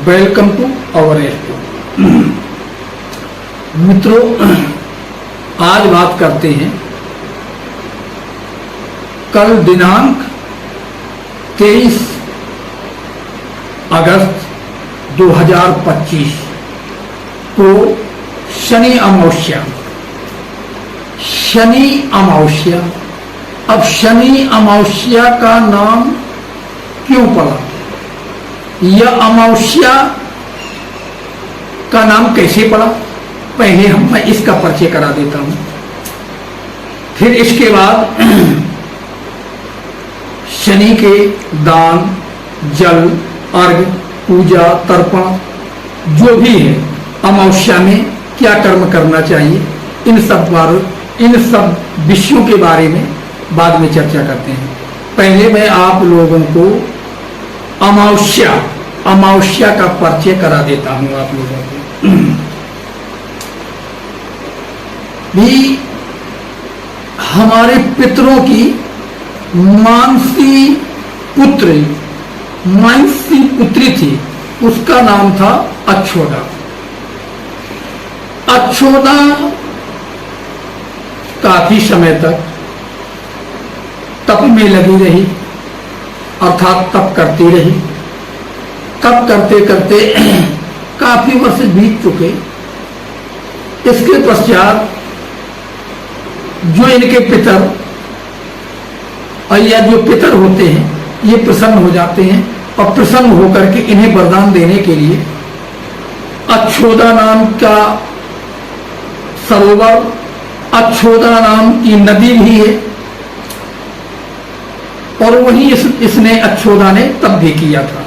Welcome to our story. मित्रों, आज बात करते हैं कल दिनांक 23 अगस्त 2025 को शनि अमावस्या। शनि अमावस्या, अब शनि अमावस्या का नाम क्यों पड़ा, यह अमावस्या का नाम कैसे पड़ा, पहले मैं इसका परिचय करा देता हूं। फिर इसके बाद शनि के दान, जल, अर्घ, पूजा, तर्पण जो भी है, अमावस्या में क्या कर्म करना चाहिए, इन सब विषयों के बारे में बाद में चर्चा करते हैं। पहले मैं आप लोगों को अमावस्या का परिचय करा देता हूं। आप लोगों को भी हमारे पितरों की मानसी पुत्री थी, उसका नाम था अक्षोदा। अक्षोदा काफी समय तक तप में लगी रही, अर्थात तप करती रही। तप करते करते काफी वर्ष बीत चुके। इसके पश्चात जो इनके पितर या जो पितर होते हैं, ये प्रसन्न हो जाते हैं और प्रसन्न होकर के इन्हें वरदान देने के लिए अक्षोदा नाम का सरोवर, अक्षोदा नाम की नदी भी है, और वही इसने अक्षोदा ने तप भी किया था।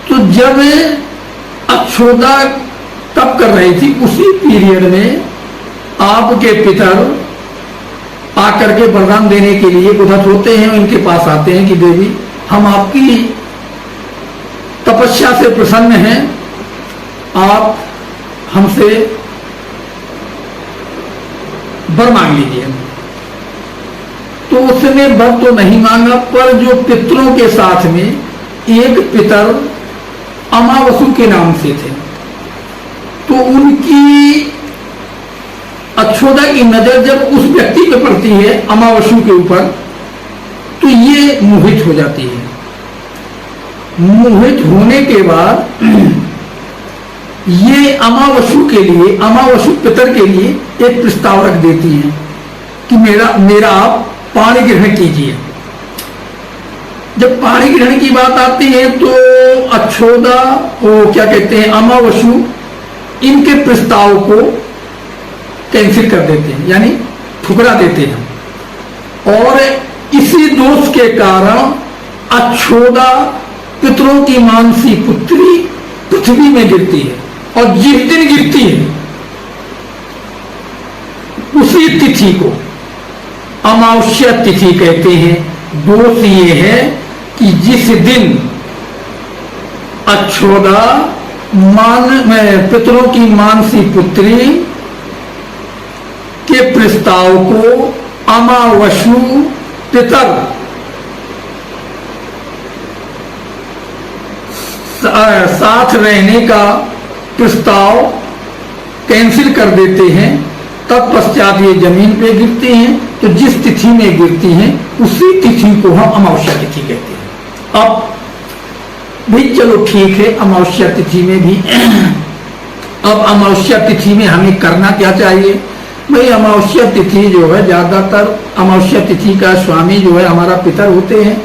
तो जब अक्षोदा तप कर रही थी, उसी पीरियड में आपके पितर आकर के वरदान देने के लिए उधर होते हैं, उनके पास आते हैं कि देवी, हम आपकी तपस्या से प्रसन्न हैं, आप हमसे वर मांग लीजिए। तो उसने वर तो नहीं मांगा, पर जो पितरों के साथ में एक पितर अमावसु के नाम से थे, तो उनकी अक्षोदा की नजर जब उस व्यक्ति पे पड़ती है, अमावसु के ऊपर, तो ये मोहित हो जाती है। मोहित होने के बाद ये अमावसु पितर के लिए एक प्रस्ताव रख देती हैं कि मेरा आप पाणी ग्रहण कीजिए। जब पाणी ग्रहण की बात आती है तो अक्षोदा, वो क्या कहते हैं, अमावसु इनके प्रस्ताव को कैंसिल कर देते हैं, यानी ठुकरा देते हैं। और इसी दोष के कारण अक्षोदा पितरों की मानसी पुत्री पृथ्वी में गिरती है, और जिस दिन गिरती है उसी तिथि को अमावस्या तिथि कहते हैं। दोष ये है कि जिस दिन अक्षोदा पितरों की मानसी पुत्री के प्रस्ताव को अमावसु पितर साथ रहने का प्रस्ताव कैंसिल कर देते हैं, तत्पश्चात ये जमीन पे गिरती हैं। तो जिस तिथि में गिरती हैं उसी तिथि को हम अमावस्या तिथि कहते हैं। अब भी चलो ठीक है, अमावस्या तिथि में भी अब अमावस्या तिथि में हमें करना क्या चाहिए भाई? अमावस्या तिथि जो है, ज्यादातर अमावस्या तिथि का स्वामी जो है हमारा पितर होते हैं,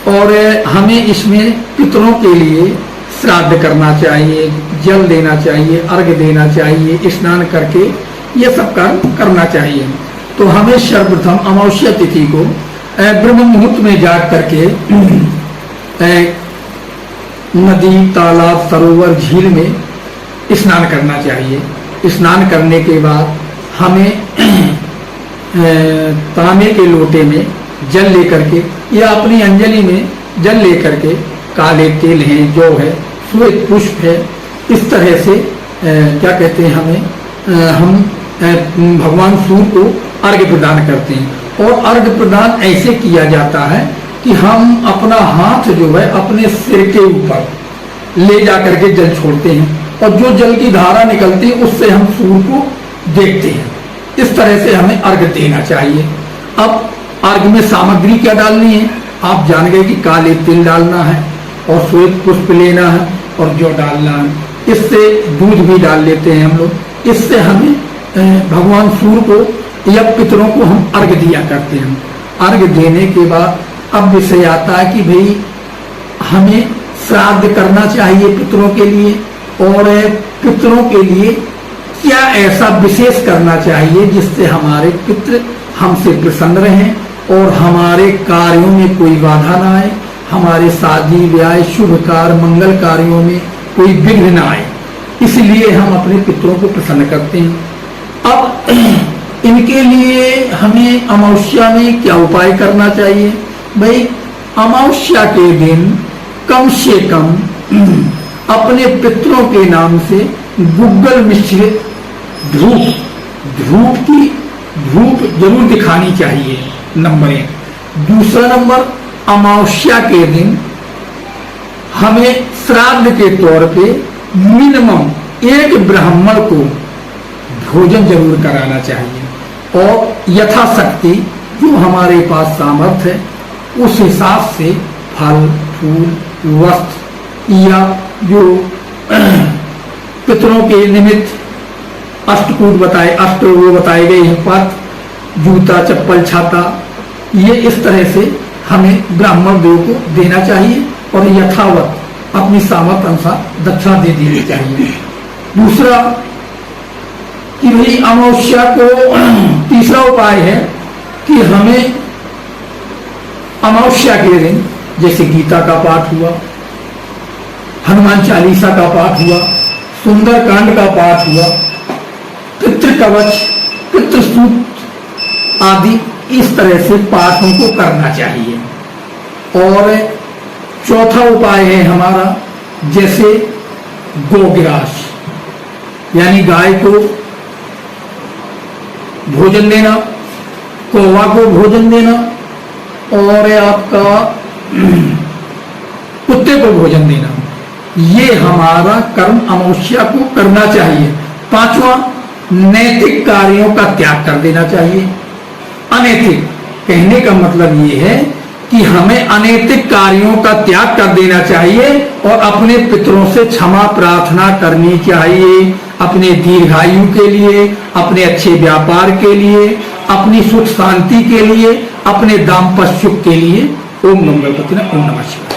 और हमें इसमें पितरों के लिए श्राद्ध करना चाहिए, जल देना चाहिए, अर्घ देना चाहिए, स्नान करके ये सब कर्म करना चाहिए। तो हमें सर्वप्रथम अमावस्या तिथि को ब्रह्म मुहूर्त में जाग करके नदी, तालाब, सरोवर, झील में स्नान करना चाहिए। स्नान करने के बाद हमें तांबे के लोटे में जल लेकर के या अपनी अंजलि में जल लेकर के, काले तिल हैं, जौ है, श्वेत पुष्प है, इस तरह से क्या कहते हैं, हम भगवान सूर्य को अर्घ्य प्रदान करते हैं। और अर्घ्य प्रदान ऐसे किया जाता है कि हम अपना हाथ जो है अपने सिर के ऊपर ले जा करके जल छोड़ते हैं और जो जल की धारा निकलती है उससे हम सूर्य को देखते हैं। इस तरह से हमें अर्घ देना चाहिए। अब अर्घ में सामग्री क्या डालनी है, आप जान गए कि काले तिल डालना है और श्वेत पुष्प लेना है और जौ डालना है। इससे दूध भी डाल लेते हैं हम लोग। इससे हमें भगवान सूर्य को या पितरों को हम अर्घ दिया करते हैं। अर्घ देने के बाद अब विषय आता है कि भाई हमें श्राद्ध करना चाहिए पितरों के लिए, और पितरों के लिए क्या ऐसा विशेष करना चाहिए जिससे हमारे पितृ हमसे प्रसन्न रहें और हमारे कार्यों में कोई बाधा ना आए, हमारे शादी ब्याह शुभ कार्य मंगल कार्यों में कोई विघ्न ना आए। इसलिए हम अपने पितरों को प्रसन्न करते हैं। अब इनके लिए हमें अमावस्या में क्या उपाय करना चाहिए? भाई अमावस्या के दिन कम से कम अपने पितरों के नाम से गुग्गल मिश्रित धूप जरूर दिखानी चाहिए, नंबर 1। दूसरा नंबर, अमावस्या के दिन हमें श्राद्ध के तौर पे मिनिमम 1 ब्राह्मण को भोजन जरूर कराना चाहिए और यथाशक्ति जो हमारे पास सामर्थ्य है उस हिसाब से फल फूल वस्त्र या जो पितरों के निमित्त अष्टकूट बताए गए हैं, पत्र जूता चप्पल छाता, ये इस तरह से हमें ब्राह्मण देव को देना चाहिए और यथावत अपनी सामर्थ्य अनुसार दक्षिणा दे देनी चाहिए। दूसरा कि भाई अमावस्या को तीसरा उपाय है कि हमें अमावस्या के दिन जैसे गीता का पाठ हुआ, हनुमान चालीसा का पाठ हुआ, सुंदरकांड का पाठ हुआ, पितृ कवच पितृ सूक्त आदि इस तरह से पाठ हमको करना चाहिए। और चौथा उपाय है हमारा जैसे गोग्रास यानी गाय को भोजन देना, कौवा को भोजन देना और आपका कुत्ते को भोजन देना, ये हमारा कर्म अमावस्या को करना चाहिए। 5वां, नैतिक कार्यों का त्याग कर देना चाहिए। अनैतिक कहने का मतलब ये है कि हमें अनैतिक कार्यों का त्याग कर देना चाहिए और अपने पितरों से क्षमा प्रार्थना करनी चाहिए, अपने दीर्घायु के लिए, अपने अच्छे व्यापार के लिए, अपनी सुख शांति के लिए, अपने दाम्पत्य सुख के लिए। ओम नमो भगवते नमः। ओम नमः शिवाय।